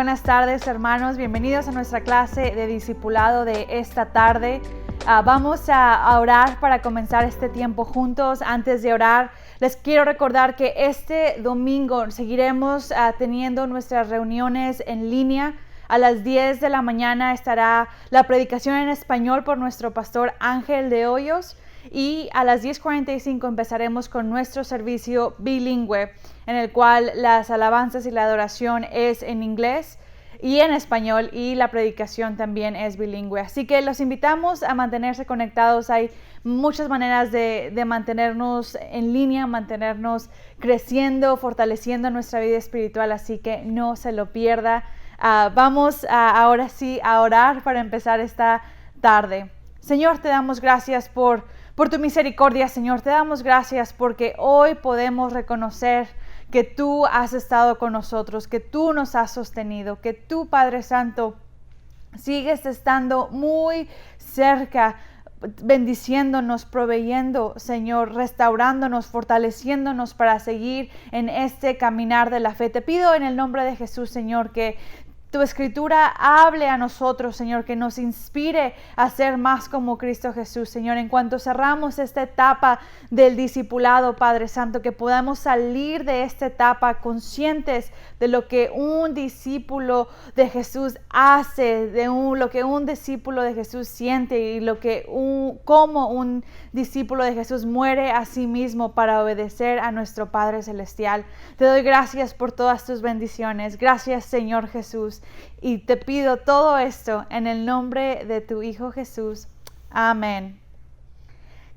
buenas tardes, hermanos. Bienvenidos a nuestra clase de discipulado de esta tarde. Vamos a orar para comenzar este tiempo juntos. Antes de orar, les quiero recordar que este domingo seguiremos teniendo nuestras reuniones en línea. A las 10 de la mañana estará la predicación en español por nuestro pastor Ángel de Hoyos. Y a las 10:45 empezaremos con nuestro servicio bilingüe, en el cual las alabanzas y la adoración es en inglés y en español, y la predicación también es bilingüe. Así que los invitamos a mantenerse conectados. Hay muchas maneras de mantenernos en línea, mantenernos creciendo, fortaleciendo nuestra vida espiritual, así que no se lo pierda. Vamos ahora sí a orar para empezar esta tarde. Señor, te damos gracias por tu misericordia, Señor. Te damos gracias porque hoy podemos reconocer que tú has estado con nosotros, que tú nos has sostenido, que tú, Padre Santo, sigues estando muy cerca, bendiciéndonos, proveyendo, Señor, restaurándonos, fortaleciéndonos para seguir en este caminar de la fe. Te pido en el nombre de Jesús, Señor, que tu escritura hable a nosotros, Señor, que nos inspire a ser más como Cristo Jesús, Señor. En cuanto cerramos esta etapa del discipulado, Padre Santo, que podamos salir de esta etapa conscientes de lo que un discípulo de Jesús hace, lo que un discípulo de Jesús siente y cómo un discípulo de Jesús muere a sí mismo para obedecer a nuestro Padre Celestial. Te doy gracias por todas tus bendiciones. Gracias, Señor Jesús. Y te pido todo esto en el nombre de tu Hijo Jesús. Amén.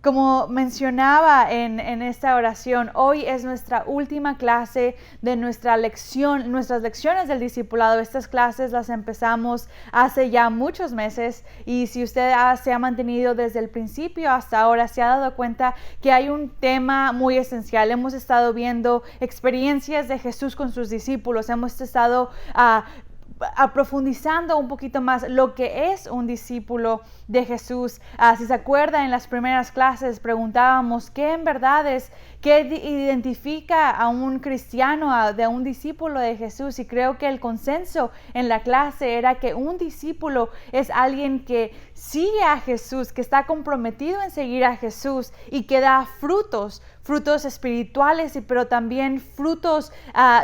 Como mencionaba en esta oración, hoy es nuestra última clase de nuestras lecciones del discipulado. Estas clases las empezamos hace ya muchos meses, y si usted se ha mantenido desde el principio hasta ahora, se ha dado cuenta que hay un tema muy esencial. Hemos estado viendo experiencias de Jesús con sus discípulos. Hemos estado profundizando un poquito más lo que es un discípulo de Jesús. Si se acuerda, en las primeras clases preguntábamos qué en verdad es, qué identifica a un cristiano de un discípulo de Jesús, y creo que el consenso en la clase era que un discípulo es alguien que sigue a Jesús, que está comprometido en seguir a Jesús y que da frutos espirituales, pero también frutos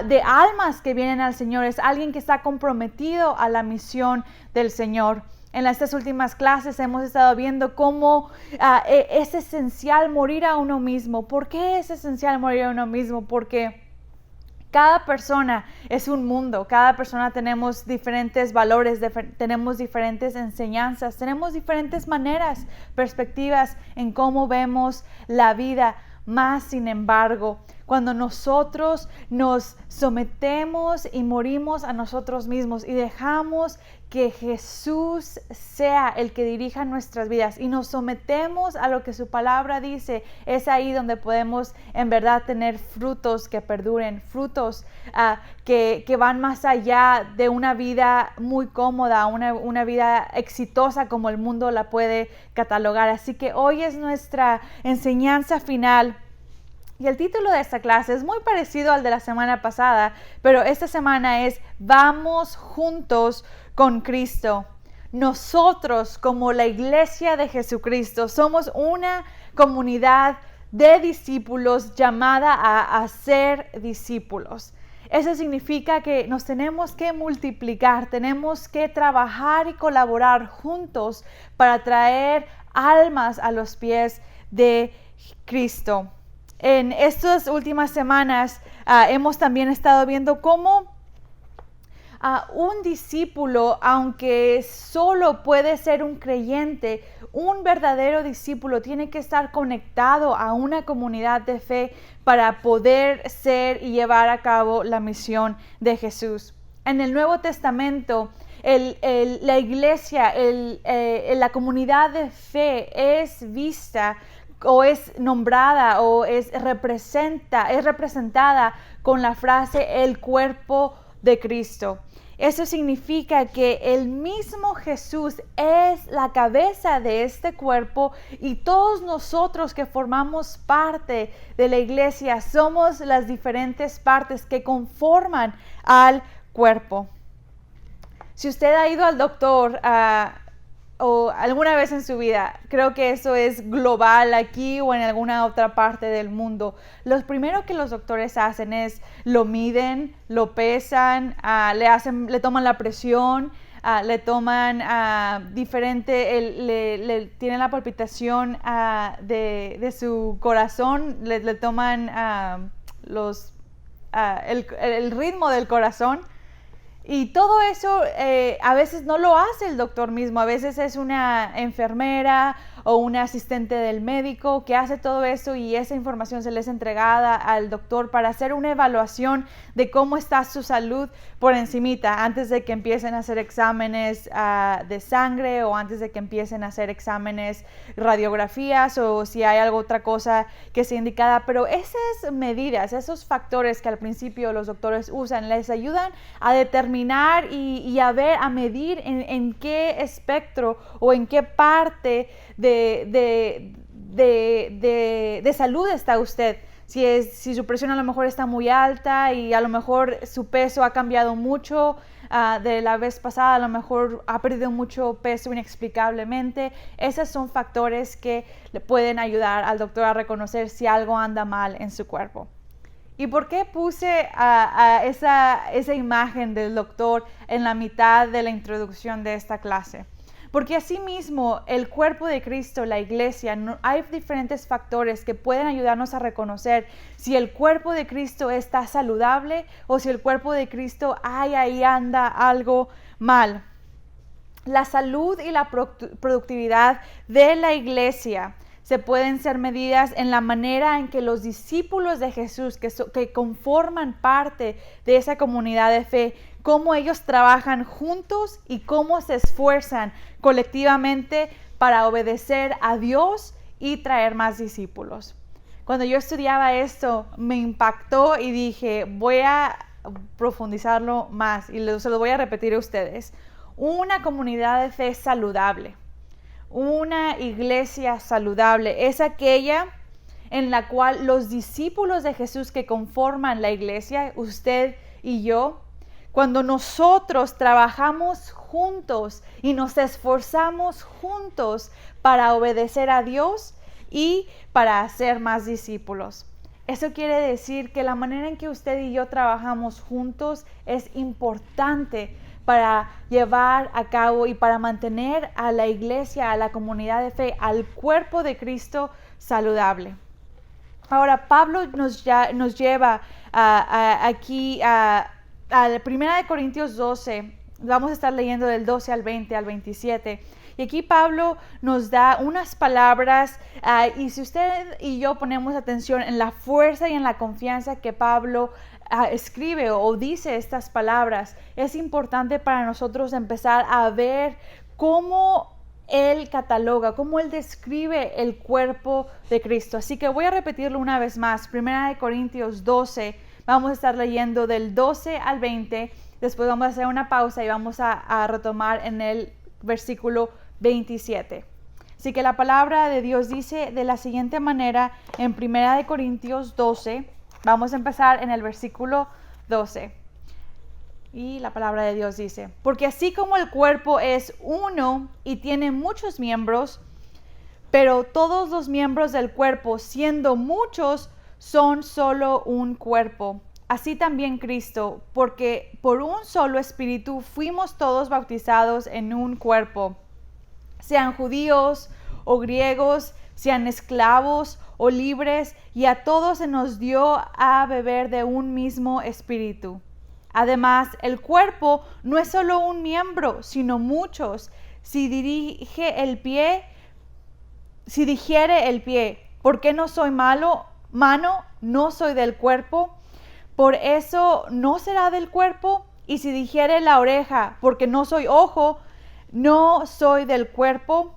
de almas que vienen al Señor. Es alguien que está comprometido a la misión del Señor. En estas últimas clases hemos estado viendo cómo es esencial morir a uno mismo. ¿Por qué es esencial morir a uno mismo? Porque cada persona es un mundo, cada persona tenemos diferentes valores, tenemos diferentes enseñanzas, tenemos diferentes maneras, perspectivas en cómo vemos la vida. Más sin embargo, cuando nosotros nos sometemos y morimos a nosotros mismos y dejamos que Jesús sea el que dirija nuestras vidas y nos sometemos a lo que su palabra dice, es ahí donde podemos en verdad tener frutos que perduren, frutos que van más allá de una vida muy cómoda, una vida exitosa como el mundo la puede catalogar. Así que hoy es nuestra enseñanza final. Y el título de esta clase es muy parecido al de la semana pasada, pero esta semana es Vamos juntos con Cristo. Nosotros, como la Iglesia de Jesucristo, somos una comunidad de discípulos llamada a ser discípulos. Eso significa que nos tenemos que multiplicar, tenemos que trabajar y colaborar juntos para traer almas a los pies de Cristo. En estas últimas semanas hemos también estado viendo cómo un discípulo, aunque solo puede ser un creyente, un verdadero discípulo tiene que estar conectado a una comunidad de fe para poder ser y llevar a cabo la misión de Jesús. En el Nuevo Testamento, la iglesia, la comunidad de fe es vista o es nombrada o es representada con la frase el cuerpo de Cristo. Eso significa que el mismo Jesús es la cabeza de este cuerpo, y todos nosotros que formamos parte de la iglesia somos las diferentes partes que conforman al cuerpo. Si usted ha ido al doctor o alguna vez en su vida, creo que eso es global aquí o en alguna otra parte del mundo, lo primero que los doctores hacen es lo miden, lo pesan, le toman la presión, le toman tienen la palpitación de su corazón, le toman el ritmo del corazón. Y todo eso a veces no lo hace el doctor mismo, a veces es una enfermera o una asistente del médico que hace todo eso y esa información se les es entregada al doctor para hacer una evaluación de cómo está su salud por encimita antes de que empiecen a hacer exámenes de sangre o antes de que empiecen a hacer exámenes, radiografías o si hay alguna otra cosa que sea indicada. Pero esas medidas, esos factores que al principio los doctores usan, les ayudan a determinar y a medir en qué espectro o en qué parte de salud está usted. Si su presión a lo mejor está muy alta y a lo mejor su peso ha cambiado mucho de la vez pasada, a lo mejor ha perdido mucho peso inexplicablemente. Esos son factores que le pueden ayudar al doctor a reconocer si algo anda mal en su cuerpo. ¿Y por qué puse esa imagen del doctor en la mitad de la introducción de esta clase? Porque asimismo el cuerpo de Cristo, la iglesia, hay diferentes factores que pueden ayudarnos a reconocer si el cuerpo de Cristo está saludable o si el cuerpo de Cristo ahí anda algo mal. La salud y la productividad de la iglesia se pueden ser medidas en la manera en que los discípulos de Jesús, que conforman parte de esa comunidad de fe, cómo ellos trabajan juntos y cómo se esfuerzan colectivamente para obedecer a Dios y traer más discípulos. Cuando yo estudiaba esto, me impactó y dije, voy a profundizarlo más y se lo voy a repetir a ustedes. Una comunidad de fe saludable, una iglesia saludable, es aquella en la cual los discípulos de Jesús que conforman la iglesia, usted y yo, cuando nosotros trabajamos juntos y nos esforzamos juntos para obedecer a Dios y para hacer más discípulos. Eso quiere decir que la manera en que usted y yo trabajamos juntos es importante para llevar a cabo y para mantener a la iglesia, a la comunidad de fe, al cuerpo de Cristo saludable. Ahora, Pablo nos lleva aquí a 1 Corintios 12, vamos a estar leyendo del 12 al 20 al 27. Y aquí Pablo nos da unas palabras y si usted y yo ponemos atención en la fuerza y en la confianza que Pablo escribe o dice estas palabras, es importante para nosotros empezar a ver cómo él cataloga, cómo él describe el cuerpo de Cristo. Así que voy a repetirlo una vez más. 1 Corintios 12, vamos a estar leyendo del 12 al 20. Después vamos a hacer una pausa y vamos a retomar en el versículo 27. Así que la palabra de Dios dice de la siguiente manera en 1 Corintios 12. Vamos a empezar en el versículo 12. Y la palabra de Dios dice, porque así como el cuerpo es uno y tiene muchos miembros, pero todos los miembros del cuerpo, siendo muchos, son solo un cuerpo. Así también Cristo, porque por un solo espíritu fuimos todos bautizados en un cuerpo, sean judíos o griegos, sean esclavos o libres, y a todos se nos dio a beber de un mismo espíritu. Además, el cuerpo no es solo un miembro, sino muchos. Si dijere el pie, ¿por qué no soy mano? No soy del cuerpo. Por eso no será del cuerpo. Y si dijere la oreja, porque no soy ojo, no soy del cuerpo.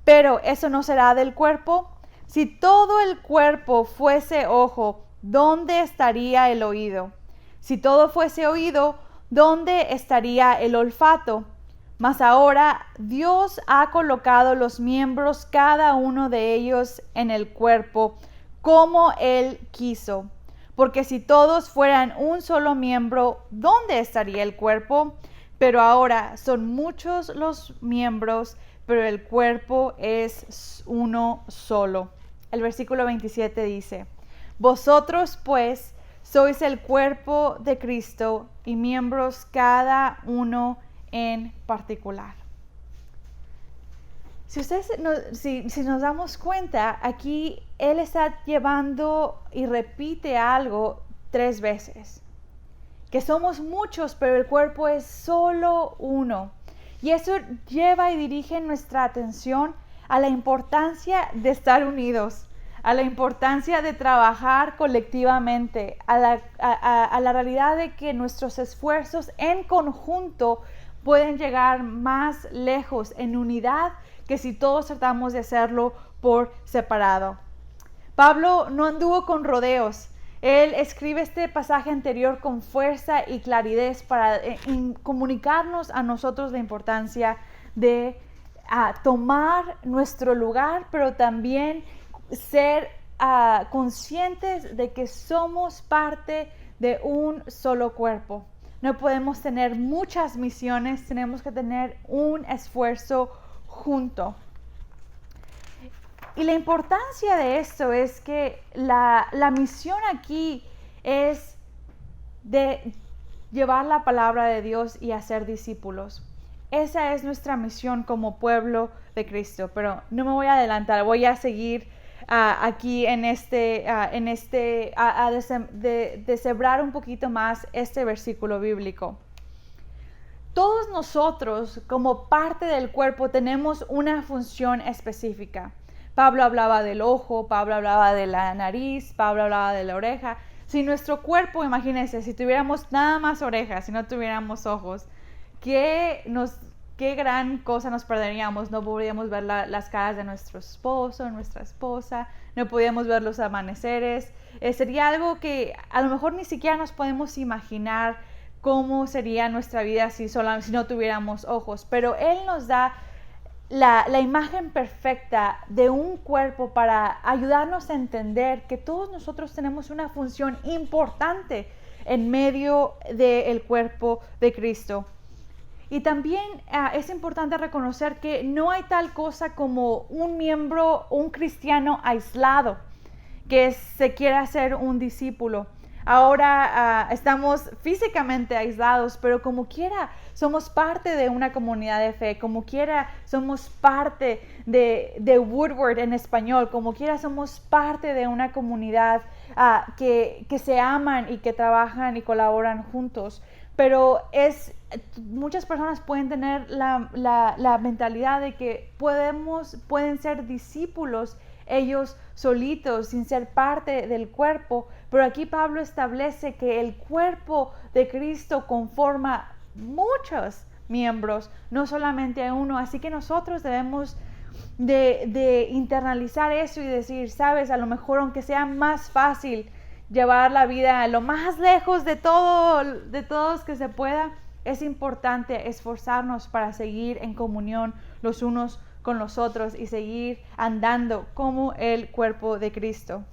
Pero eso no será del cuerpo. Si todo el cuerpo fuese ojo, ¿dónde estaría el oído? Si todo fuese oído, ¿dónde estaría el olfato? Mas ahora Dios ha colocado los miembros, cada uno de ellos, en el cuerpo, como Él quiso. Porque si todos fueran un solo miembro, ¿dónde estaría el cuerpo? Pero ahora son muchos los miembros, pero el cuerpo es uno solo. El versículo 27 dice, vosotros pues sois el cuerpo de Cristo y miembros cada uno en particular. Si nos damos cuenta, aquí Él está llevando y repite algo 3 veces. Que somos muchos, pero el cuerpo es solo uno. Y eso lleva y dirige nuestra atención a la importancia de estar unidos, a la importancia de trabajar colectivamente, a la realidad de que nuestros esfuerzos en conjunto pueden llegar más lejos en unidad que si todos tratamos de hacerlo por separado. Pablo no anduvo con rodeos. Él escribe este pasaje anterior con fuerza y claridad para comunicarnos a nosotros la importancia de tomar nuestro lugar, pero también ser conscientes de que somos parte de un solo cuerpo. No podemos tener muchas misiones, tenemos que tener un esfuerzo junto. Y la importancia de esto es que la misión aquí es de llevar la palabra de Dios y hacer discípulos. Esa es nuestra misión como pueblo de Cristo, pero no me voy a adelantar, voy a seguir aquí deshebrar un poquito más este versículo bíblico. Todos nosotros, como parte del cuerpo, tenemos una función específica. Pablo hablaba del ojo, Pablo hablaba de la nariz, Pablo hablaba de la oreja. Si nuestro cuerpo, imagínense, si tuviéramos nada más orejas, si no tuviéramos ojos, qué gran cosa nos perderíamos. No podríamos ver las caras de nuestro esposo, nuestra esposa, no podríamos ver los amaneceres. Sería algo que a lo mejor ni siquiera nos podemos imaginar cómo sería nuestra vida si no tuviéramos ojos. Pero Él nos da la imagen perfecta de un cuerpo para ayudarnos a entender que todos nosotros tenemos una función importante en medio del cuerpo de Cristo. Y también es importante reconocer que no hay tal cosa como un miembro, un cristiano aislado, que se quiera ser un discípulo. Ahora estamos físicamente aislados, pero como quiera somos parte de una comunidad de fe, como quiera somos parte de Woodward en español, como quiera somos parte de una comunidad que se aman y que trabajan y colaboran juntos. Pero muchas personas pueden tener la mentalidad de que pueden ser discípulos ellos solitos, sin ser parte del cuerpo. Pero aquí Pablo establece que el cuerpo de Cristo conforma muchos miembros, no solamente a uno. Así que nosotros debemos de internalizar eso y decir, sabes, a lo mejor aunque sea más fácil llevar la vida lo más lejos de todos que se pueda, es importante esforzarnos para seguir en comunión los unos con los otros y seguir andando como el cuerpo de Cristo.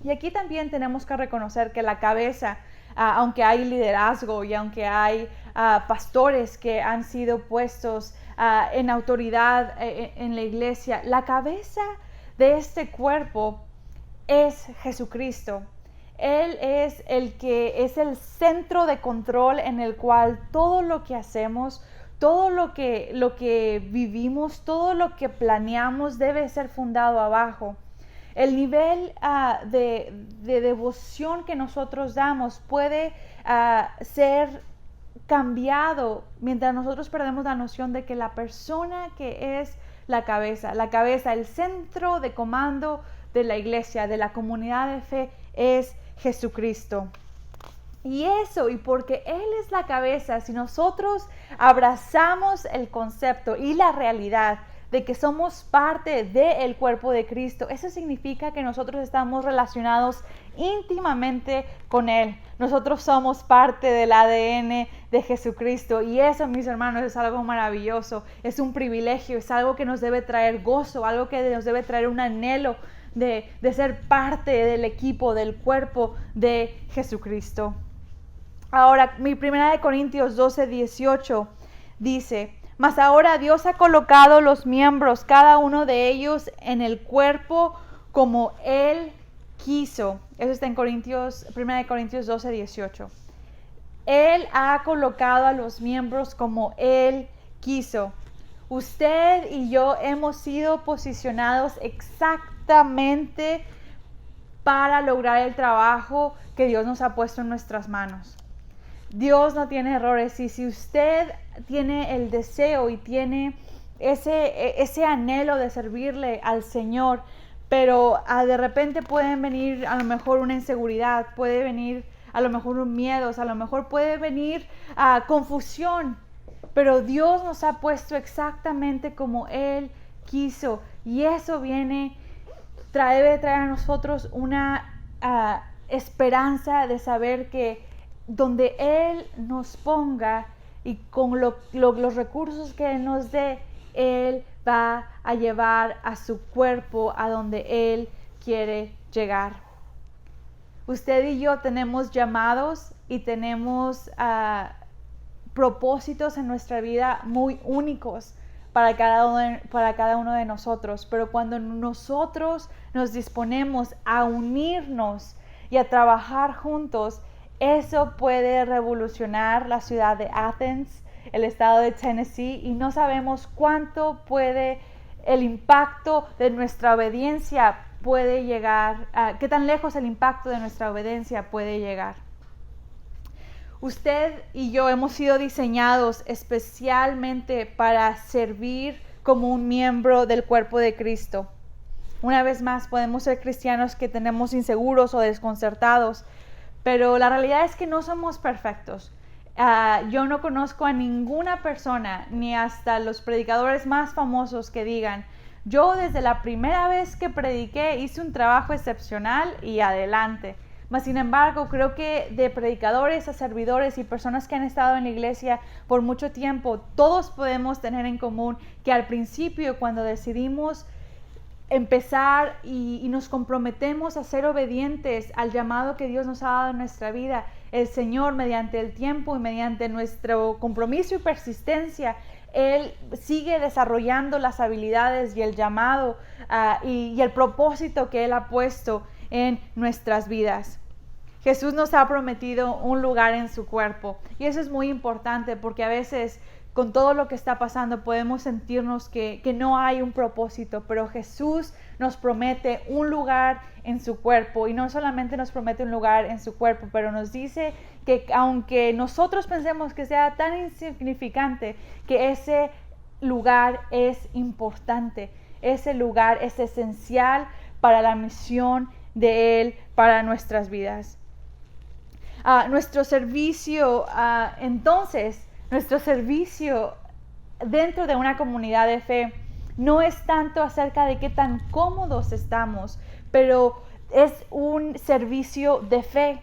Y aquí también tenemos que reconocer que la cabeza, aunque hay liderazgo y aunque hay pastores que han sido puestos en autoridad en la iglesia, la cabeza de este cuerpo es Jesucristo. Él es el que es el centro de control en el cual todo lo que hacemos, todo lo que vivimos, todo lo que planeamos debe ser fundado abajo. El nivel de devoción que nosotros damos puede ser cambiado mientras nosotros perdemos la noción de que la persona que es la cabeza, el centro de comando de la iglesia, de la comunidad de fe, es Jesucristo. Y porque Él es la cabeza, si nosotros abrazamos el concepto y la realidad de que somos parte del cuerpo de Cristo, eso significa que nosotros estamos relacionados íntimamente con Él. Nosotros somos parte del ADN de Jesucristo y eso, mis hermanos, es algo maravilloso, es un privilegio, es algo que nos debe traer gozo, algo que nos debe traer un anhelo de ser parte del equipo, del cuerpo de Jesucristo. Ahora, mi 1 Corintios 12:18 dice: mas ahora Dios ha colocado los miembros, cada uno de ellos, en el cuerpo como Él quiso. Eso está en 1 Corintios 12:18. Él ha colocado a los miembros como Él quiso. Usted y yo hemos sido posicionados exactamente para lograr el trabajo que Dios nos ha puesto en nuestras manos. Dios no tiene errores, y si usted tiene el deseo y tiene ese anhelo de servirle al Señor, pero de repente pueden venir a lo mejor una inseguridad, puede venir a lo mejor un miedo, a lo mejor puede venir confusión, pero Dios nos ha puesto exactamente como Él quiso, y eso debe traer a nosotros una esperanza de saber que donde Él nos ponga y con los recursos que Él nos dé, Él va a llevar a su cuerpo a donde Él quiere llegar. Usted y yo tenemos llamados y tenemos propósitos en nuestra vida muy únicos para cada uno de nosotros, pero cuando nosotros nos disponemos a unirnos y a trabajar juntos, eso puede revolucionar la ciudad de Athens, el estado de Tennessee, y no sabemos cuánto el impacto de nuestra obediencia puede llegar, qué tan lejos el impacto de nuestra obediencia puede llegar. Usted y yo hemos sido diseñados especialmente para servir como un miembro del cuerpo de Cristo. Una vez más, podemos ser cristianos que tenemos inseguros o desconcertados, pero la realidad es que no somos perfectos. Yo no conozco a ninguna persona, ni hasta los predicadores más famosos, que digan: yo desde la primera vez que prediqué hice un trabajo excepcional y adelante. Mas sin embargo, creo que de predicadores a servidores y personas que han estado en la iglesia por mucho tiempo, todos podemos tener en común que al principio, cuando decidimos empezar y nos comprometemos a ser obedientes al llamado que Dios nos ha dado en nuestra vida, el Señor, mediante el tiempo y mediante nuestro compromiso y persistencia, Él sigue desarrollando las habilidades y el llamado y el propósito que Él ha puesto en nuestras vidas. Jesús nos ha prometido un lugar en su cuerpo, y eso es muy importante, porque a veces con todo lo que está pasando podemos sentirnos que no hay un propósito, pero Jesús nos promete un lugar en su cuerpo, y no solamente nos promete un lugar en su cuerpo, pero nos dice que aunque nosotros pensemos que sea tan insignificante, que ese lugar es importante, ese lugar es esencial para la misión de Él para nuestras vidas. Nuestro servicio dentro de una comunidad de fe no es tanto acerca de qué tan cómodos estamos, pero es un servicio de fe,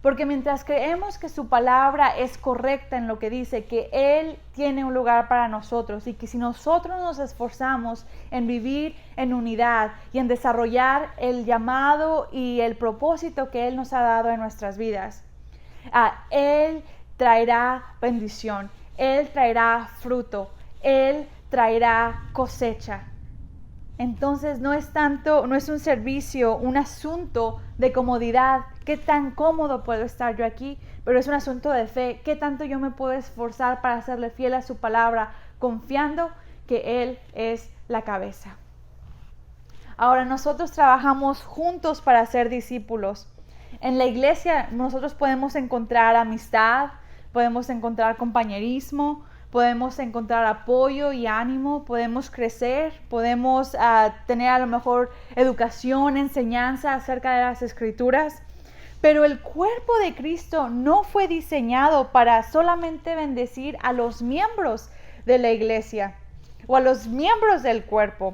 porque mientras creemos que su palabra es correcta en lo que dice, que Él tiene un lugar para nosotros, y que si nosotros nos esforzamos en vivir en unidad y en desarrollar el llamado y el propósito que Él nos ha dado en nuestras vidas, Él traerá bendición, Él traerá fruto, Él traerá cosecha. Entonces no es un servicio, un asunto de comodidad, qué tan cómodo puedo estar yo aquí, pero es un asunto de fe, qué tanto yo me puedo esforzar para serle fiel a su palabra, confiando que Él es la cabeza. Ahora, nosotros trabajamos juntos para ser discípulos. En la iglesia nosotros podemos encontrar amistad, podemos encontrar compañerismo, podemos encontrar apoyo y ánimo, podemos crecer, podemos tener a lo mejor educación, enseñanza acerca de las Escrituras. Pero el cuerpo de Cristo no fue diseñado para solamente bendecir a los miembros de la iglesia o a los miembros del cuerpo.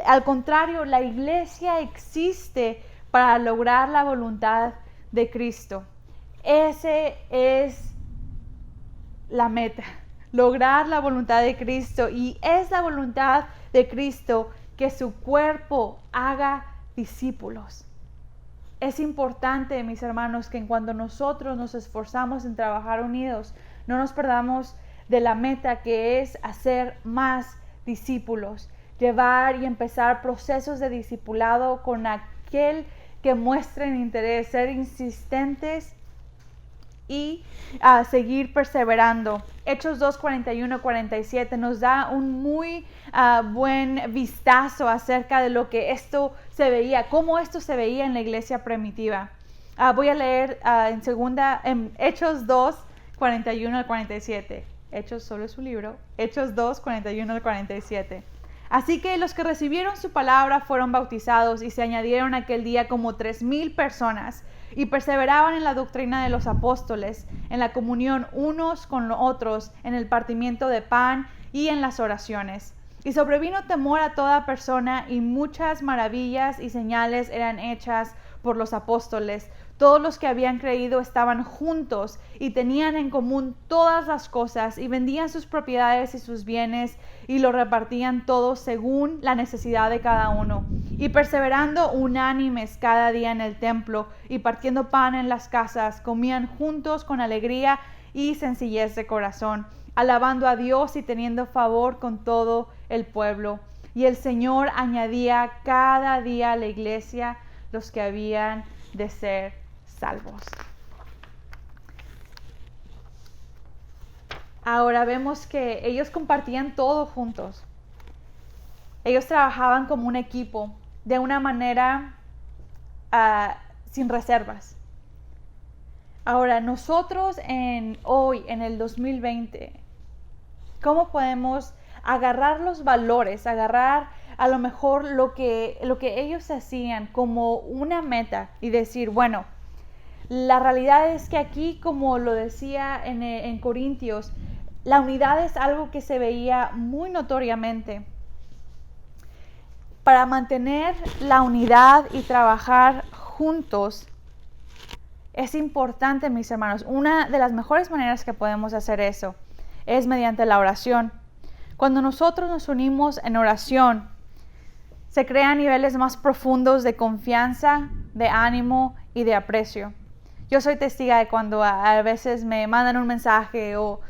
Al contrario, la iglesia existe para lograr la voluntad de Cristo. Ese es la meta, lograr la voluntad de Cristo, y es la voluntad de Cristo que su cuerpo haga discípulos. es importante, mis hermanos, que en cuanto nosotros nos esforzamos en trabajar unidos, no nos perdamos de la meta, que es hacer más discípulos, llevar y empezar procesos de discipulado con aquel que muestren interés, ser insistentes y seguir perseverando. Hechos 2, 41, 47 nos da un muy buen vistazo acerca de lo que esto se veía, cómo esto se veía en la iglesia primitiva. Voy a leer en Hechos 2, 41 al 47. Hechos solo es un libro. Hechos 2, 41 al 47. Así que los que recibieron su palabra fueron bautizados y se añadieron aquel día como 3,000 personas y perseveraban en la doctrina de los apóstoles, en la comunión unos con otros, en el partimiento de pan y en las oraciones. Y sobrevino temor a toda persona y muchas maravillas y señales eran hechas por los apóstoles. Todos los que habían creído estaban juntos y tenían en común todas las cosas y vendían sus propiedades y sus bienes y lo repartían todos según la necesidad de cada uno. Y perseverando unánimes cada día en el templo y partiendo pan en las casas, comían juntos con alegría y sencillez de corazón, alabando a Dios y teniendo favor con todo el pueblo. Y el Señor añadía cada día a la iglesia los que habían de ser salvos. Ahora vemos que ellos compartían todo juntos. Ellos trabajaban como un equipo, de una manera sin reservas. Ahora, nosotros hoy, en el 2020, ¿cómo podemos agarrar los valores, agarrar a lo mejor lo que ellos hacían como una meta y decir, bueno, la realidad es que aquí, como lo decía en Corintios, la unidad es algo que se veía muy notoriamente. Para mantener la unidad y trabajar juntos es importante, mis hermanos. Una de las mejores maneras que podemos hacer eso es mediante la oración. Cuando nosotros nos unimos en oración, se crean niveles más profundos de confianza, de ánimo y de aprecio. Yo soy testiga de cuando a veces me mandan un mensaje o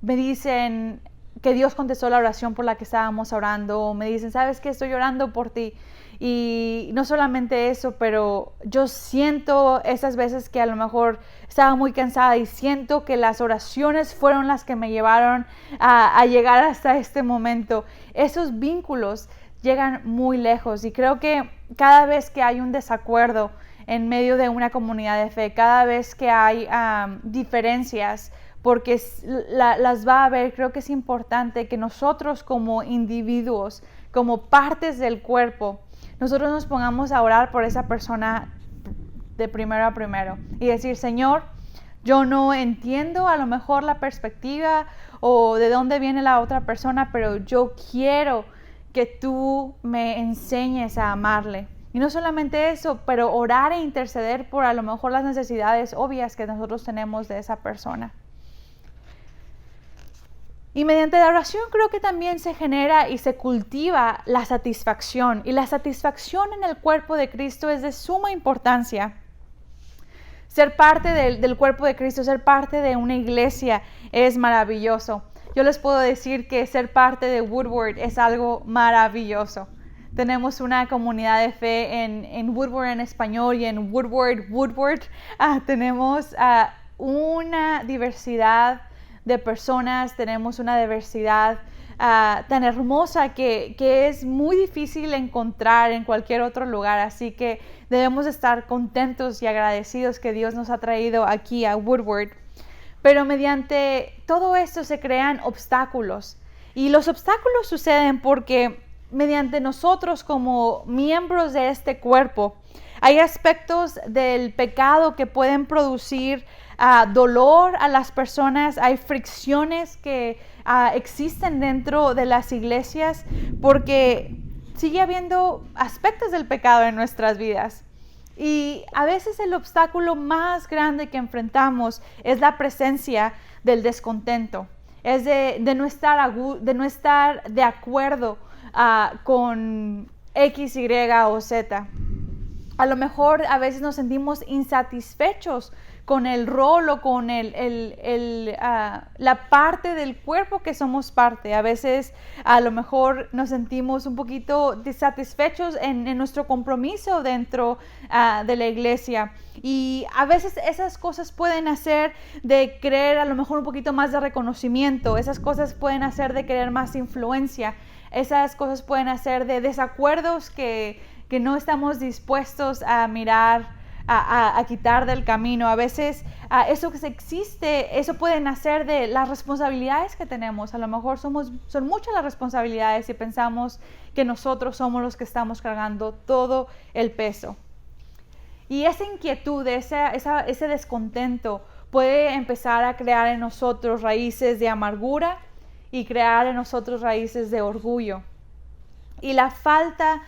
me dicen que Dios contestó la oración por la que estábamos orando, o me dicen, ¿sabes qué? Estoy orando por ti. Y no solamente eso, pero yo siento esas veces que a lo mejor estaba muy cansada y siento que las oraciones fueron las que me llevaron a llegar hasta este momento. Esos vínculos llegan muy lejos y creo que cada vez que hay un desacuerdo en medio de una comunidad de fe, cada vez que hay diferencias, porque las va a haber, creo que es importante que nosotros como individuos, como partes del cuerpo, nosotros nos pongamos a orar por esa persona de primero a primero y decir, Señor, yo no entiendo a lo mejor la perspectiva o de dónde viene la otra persona, pero yo quiero que tú me enseñes a amarle. Y no solamente eso, pero orar e interceder por a lo mejor las necesidades obvias que nosotros tenemos de esa persona. Y mediante la oración creo que también se genera y se cultiva la satisfacción. Y la satisfacción en el cuerpo de Cristo es de suma importancia. Ser parte del cuerpo de Cristo, ser parte de una iglesia es maravilloso. Yo les puedo decir que ser parte de Woodward es algo maravilloso. Tenemos una comunidad de fe en Woodward en español y en Woodward. Tenemos una diversidad de personas, tenemos una diversidad tan hermosa que es muy difícil encontrar en cualquier otro lugar. Así que debemos estar contentos y agradecidos que Dios nos ha traído aquí a Woodward. Pero mediante todo esto se crean obstáculos. Y los obstáculos suceden porque mediante nosotros como miembros de este cuerpo, hay aspectos del pecado que pueden producir dolor a las personas. Hay fricciones que existen dentro de las iglesias porque sigue habiendo aspectos del pecado en nuestras vidas. Y a veces el obstáculo más grande que enfrentamos es la presencia del descontento. Es de no estar de acuerdo con X, Y o Z. A lo mejor a veces nos sentimos insatisfechos con el rol o con la parte del cuerpo que somos parte. A veces a lo mejor nos sentimos un poquito desatisfechos en nuestro compromiso dentro de la iglesia. Y a veces esas cosas pueden hacer de querer a lo mejor un poquito más de reconocimiento. Esas cosas pueden hacer de querer más influencia. Esas cosas pueden hacer de desacuerdos que no estamos dispuestos a mirar, a quitar del camino. A veces eso que existe, eso puede nacer de las responsabilidades que tenemos. A lo mejor son muchas las responsabilidades y pensamos que nosotros somos los que estamos cargando todo el peso. Y esa inquietud, ese descontento puede empezar a crear en nosotros raíces de amargura y crear en nosotros raíces de orgullo. Y la falta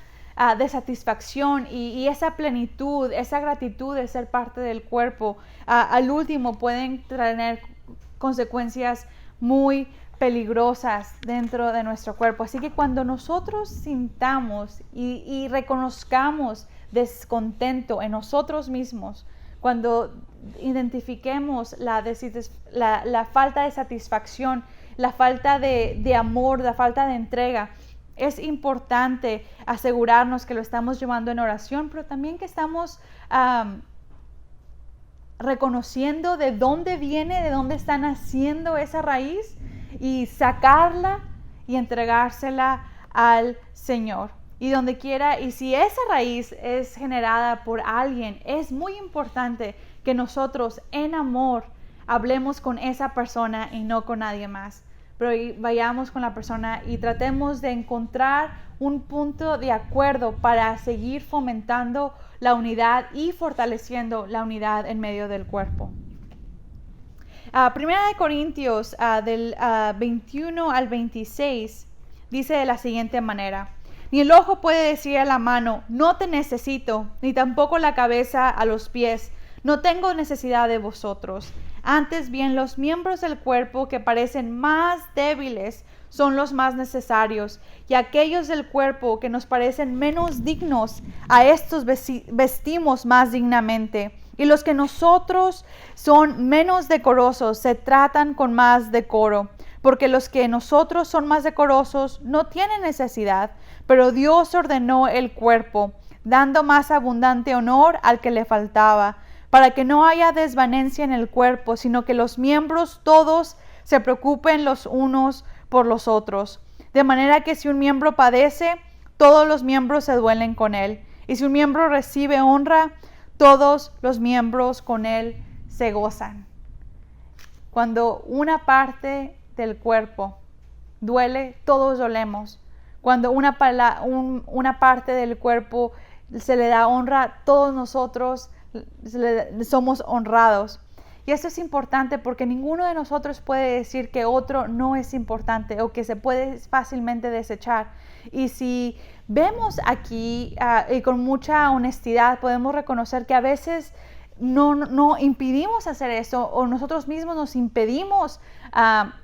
de satisfacción y esa plenitud, esa gratitud de ser parte del cuerpo, al último pueden tener consecuencias muy peligrosas dentro de nuestro cuerpo. Así que cuando nosotros sintamos y reconozcamos descontento en nosotros mismos, cuando identifiquemos la falta de satisfacción, la falta de amor, la falta de entrega, es importante asegurarnos que lo estamos llevando en oración, pero también que estamos reconociendo de dónde viene, de dónde está naciendo esa raíz y sacarla y entregársela al Señor. Y donde quiera, y si esa raíz es generada por alguien, es muy importante que nosotros en amor hablemos con esa persona y no con nadie más. Pero vayamos con la persona y tratemos de encontrar un punto de acuerdo para seguir fomentando la unidad y fortaleciendo la unidad en medio del cuerpo. Primera de Corintios del 21 al 26 dice de la siguiente manera: ni el ojo puede decir a la mano, no te necesito, ni tampoco la cabeza a los pies, no tengo necesidad de vosotros. Antes bien, los miembros del cuerpo que parecen más débiles son los más necesarios, y aquellos del cuerpo que nos parecen menos dignos, a estos vestimos más dignamente. Y los que nosotros son menos decorosos se tratan con más decoro, porque los que nosotros son más decorosos no tienen necesidad, pero Dios ordenó el cuerpo, dando más abundante honor al que le faltaba, para que no haya desvanencia en el cuerpo, sino que los miembros todos se preocupen los unos por los otros. De manera que si un miembro padece, todos los miembros se duelen con él. Y si un miembro recibe honra, todos los miembros con él se gozan. Cuando una parte del cuerpo duele, todos dolemos. Cuando una parte del cuerpo se le da honra, todos nosotros somos honrados. Y esto es importante porque ninguno de nosotros puede decir que otro no es importante o que se puede fácilmente desechar. Y si vemos aquí y con mucha honestidad podemos reconocer que a veces no impedimos hacer eso, o nosotros mismos nos impedimos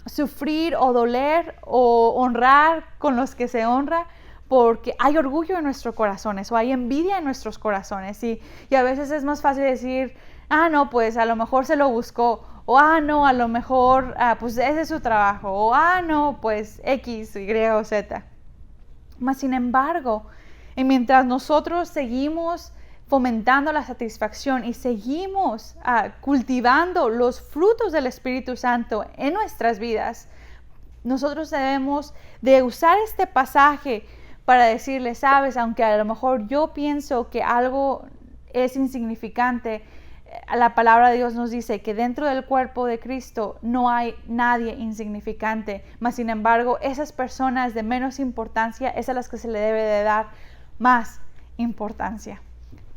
sufrir o doler o honrar con los que se honra, porque hay orgullo en nuestros corazones o hay envidia en nuestros corazones, y a veces es más fácil decir, no, pues a lo mejor se lo buscó, o no, a lo mejor pues ese es su trabajo, o no, pues X, Y o Z. Mas sin embargo, y mientras nosotros seguimos fomentando la satisfacción y seguimos cultivando los frutos del Espíritu Santo en nuestras vidas, nosotros debemos de usar este pasaje para decirle, sabes, aunque a lo mejor yo pienso que algo es insignificante, la palabra de Dios nos dice que dentro del cuerpo de Cristo no hay nadie insignificante, mas sin embargo esas personas de menos importancia es a las que se le debe de dar más importancia.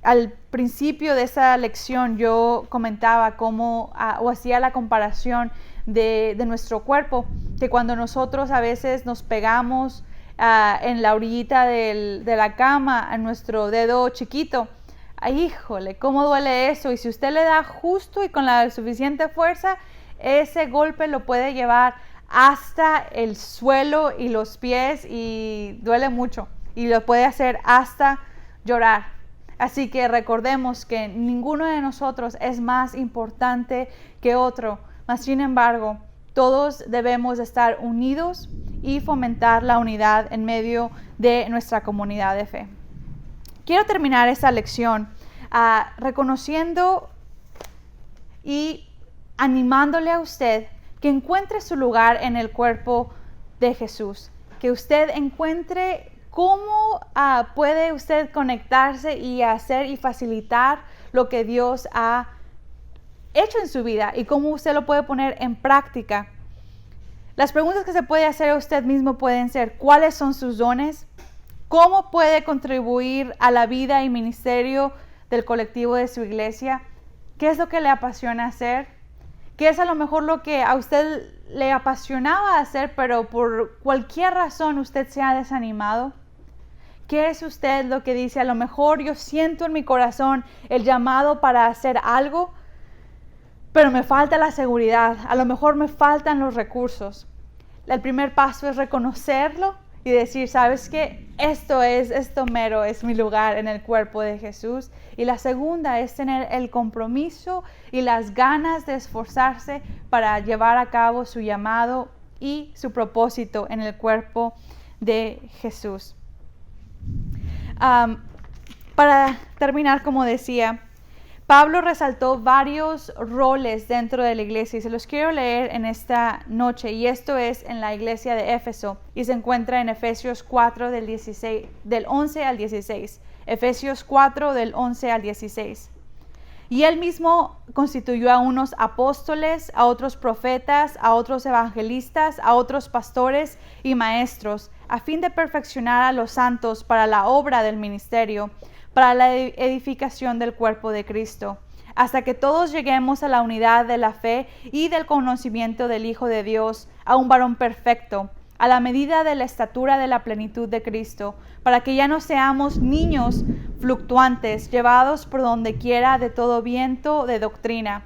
Al principio de esa lección yo comentaba cómo o hacía la comparación de nuestro cuerpo, que cuando nosotros a veces nos pegamos en la orillita de la cama a nuestro dedo chiquito, híjole, cómo duele eso. Y si usted le da justo y con la suficiente fuerza, ese golpe lo puede llevar hasta el suelo y los pies y duele mucho y lo puede hacer hasta llorar. Así que recordemos que ninguno de nosotros es más importante que otro, mas sin embargo, todos debemos estar unidos y fomentar la unidad en medio de nuestra comunidad de fe. Quiero terminar esta lección reconociendo y animándole a usted que encuentre su lugar en el cuerpo de Jesús, que usted encuentre cómo puede usted conectarse y hacer y facilitar lo que Dios ha hecho en su vida y cómo usted lo puede poner en práctica. Las preguntas que se puede hacer a usted mismo pueden ser: ¿cuáles son sus dones? ¿Cómo puede contribuir a la vida y ministerio del colectivo de su iglesia? ¿Qué es lo que le apasiona hacer? ¿Qué es a lo mejor lo que a usted le apasionaba hacer, pero por cualquier razón usted se ha desanimado? ¿Qué es usted lo que dice? A lo mejor yo siento en mi corazón el llamado para hacer algo, pero me falta la seguridad, a lo mejor me faltan los recursos. El primer paso es reconocerlo y decir: ¿sabes qué? Esto mero es mi lugar en el cuerpo de Jesús. Y la segunda es tener el compromiso y las ganas de esforzarse para llevar a cabo su llamado y su propósito en el cuerpo de Jesús. Para terminar, como decía, Pablo resaltó varios roles dentro de la iglesia y se los quiero leer en esta noche, y esto es en la iglesia de Éfeso y se encuentra en Efesios 4 del 11 al 16. Efesios 4 del 11 al 16. Y él mismo constituyó a unos apóstoles, a otros profetas, a otros evangelistas, a otros pastores y maestros, a fin de perfeccionar a los santos para la obra del ministerio, para la edificación del cuerpo de Cristo, hasta que todos lleguemos a la unidad de la fe y del conocimiento del Hijo de Dios, a un varón perfecto, a la medida de la estatura de la plenitud de Cristo, para que ya no seamos niños fluctuantes, llevados por donde quiera de todo viento de doctrina,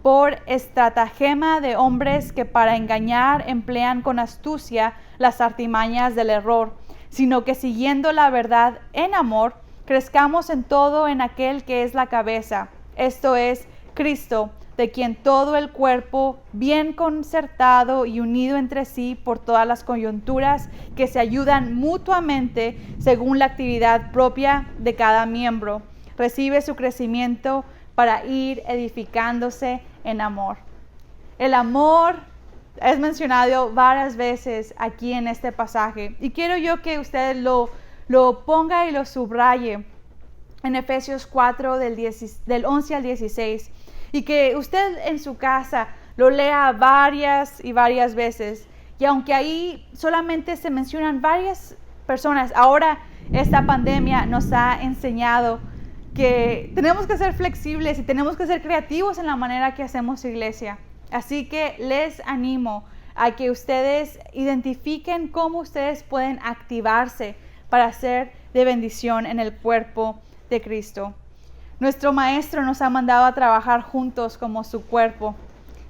por estratagema de hombres que para engañar emplean con astucia las artimañas del error, sino que siguiendo la verdad en amor, crezcamos en todo en aquel que es la cabeza, esto es Cristo, de quien todo el cuerpo, bien concertado y unido entre sí por todas las coyunturas que se ayudan mutuamente según la actividad propia de cada miembro, recibe su crecimiento para ir edificándose en amor. El amor es mencionado varias veces aquí en este pasaje y quiero yo que usted lo ponga y lo subraye en Efesios 4 del 11 al 16 y que usted en su casa lo lea varias y varias veces. Y aunque ahí solamente se mencionan varias personas, ahora esta pandemia nos ha enseñado que tenemos que ser flexibles y tenemos que ser creativos en la manera que hacemos iglesia. Así que les animo a que ustedes identifiquen cómo ustedes pueden activarse para ser de bendición en el cuerpo de Cristo. Nuestro Maestro nos ha mandado a trabajar juntos como su cuerpo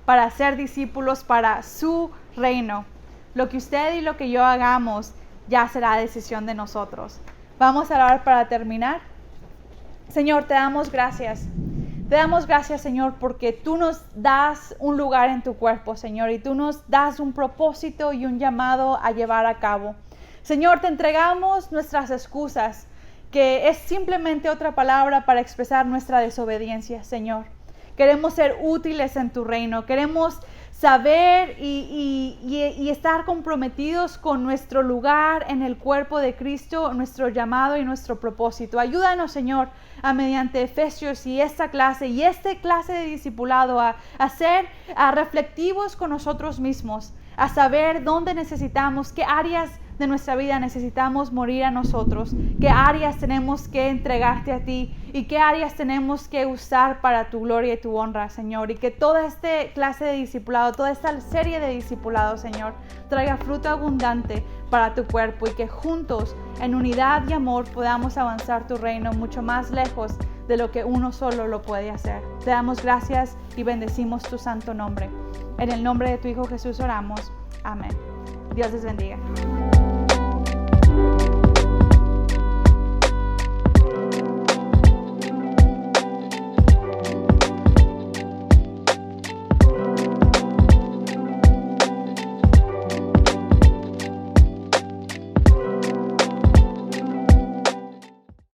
para ser discípulos para su reino. Lo que usted y lo que yo hagamos ya será decisión de nosotros. Vamos a orar para terminar. Señor, te damos gracias. Te damos gracias, Señor, porque tú nos das un lugar en tu cuerpo, Señor, y tú nos das un propósito y un llamado a llevar a cabo. Señor, te entregamos nuestras excusas, que es simplemente otra palabra para expresar nuestra desobediencia, Señor. Queremos ser útiles en tu reino, queremos saber y estar comprometidos con nuestro lugar en el cuerpo de Cristo, nuestro llamado y nuestro propósito. Ayúdanos, Señor, a mediante Efesios y esta clase de discipulado a ser reflectivos con nosotros mismos, a saber dónde necesitamos, qué áreas de nuestra vida necesitamos morir a nosotros, qué áreas tenemos que entregarte a ti y qué áreas tenemos que usar para tu gloria y tu honra, Señor, y que toda esta clase de discipulado, toda esta serie de discipulados, Señor, traiga fruto abundante para tu cuerpo y que juntos, en unidad y amor, podamos avanzar tu reino mucho más lejos de lo que uno solo lo puede hacer. Te damos gracias y bendecimos tu santo nombre. En el nombre de tu Hijo Jesús oramos. Amén. Dios les bendiga.